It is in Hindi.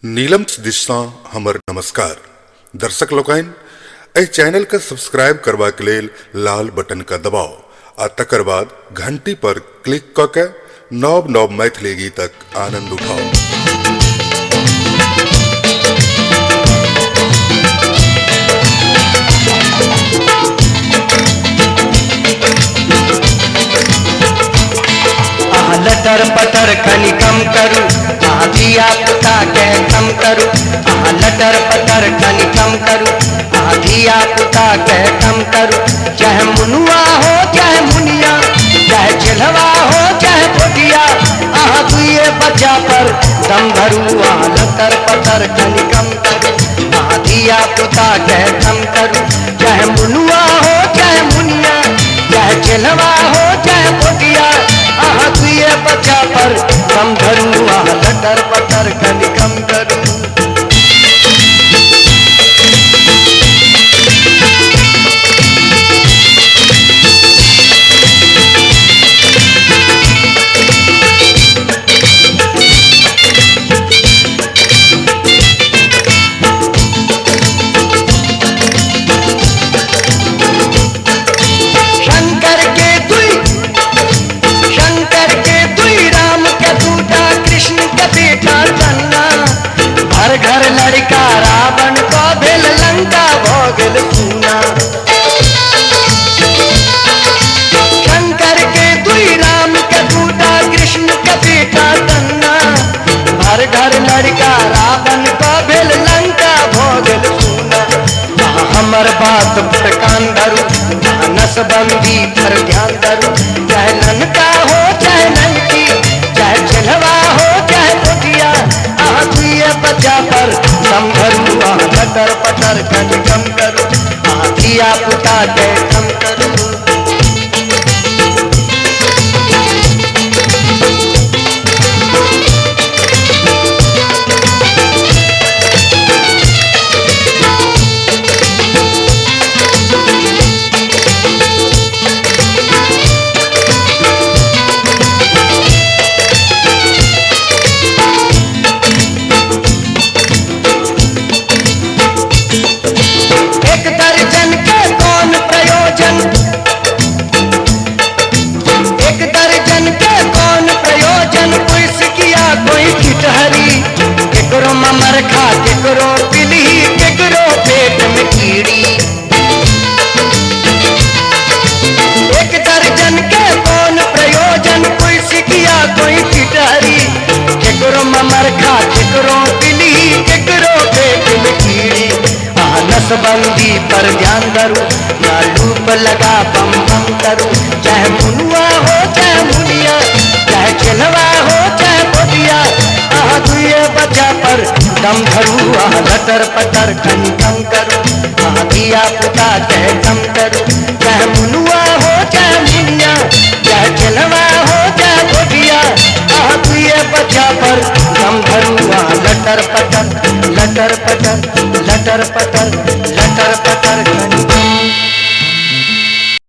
नीलम दिशा हमर नमस्कार दर्शक लोकन एहि चैनल के सब्सक्राइब करबा के लेल लाल बटन का दबाव आ तकर बाद घंटी पर क्लिक क के नव नव मैथिली गीतक आनंद उठाओ। लटर पटर खनि कम करू धिया पुता के कम करू। लटर पटर खनि कम करू धिया पुता के कम करू। चाहे मुनुआ हो चाहे मुनिया, चाहे चिल्हवा हो चाहे पोटिया, दुए बच्चा पर दम भरू। लटर पटर खनि कम करू धिया पुता के कम करू। चाहे मुनुआ हो चाहे मुनिया, चाहे चिल्हवा हो चाहे पोटिया, दुए बच्चा पर कम धरू। लटर पटर खनि कम करू। घर लड़का रावण को भेल लंका भोगल सुना। शंकर के दुई राम के दूटा कृष्ण के बेटा तन्ना। हर घर लड़का रावण को भेल लंका भोगल सुना। हमर बात पर कान धरू नसबंदी पर ध्यान धरू। चाहे ननका हो चाहे ननकी, चाहे चिल्हवा हो चाहे पोटिया, दुए बच्चा पर कम धरू। लटर पटर खनि कम करू धिया पुता के कम करू। केकरो ममरखा केकरो पिलही केकरो पेट में कीड़ी। एक दर्जन के कौन प्रयोजन, कोई सिकिया कोई पिटहरी। केकरो ममरखा केकरो पिलही केकरो पेट में कीड़ी। नसबंदी पर ध्यान धरू ना लूप लगा बम बम करू। चाहे मुनुआ हो चाहे मुनिया, चाहे चिल्हवा हो चाहे पोटिया, दुए बच्चा पर दम धरू। लटर पटर खनि कम करू धिया पुता के कम करू। चाहे मुनुआ हो चाहे मुनिया, चाहे चिल्हवा हो चाहे पोटिया, दुए बच्चा पर दम धरू। लटर पटर लटर पटर लटर पटर लटर पटर खनि।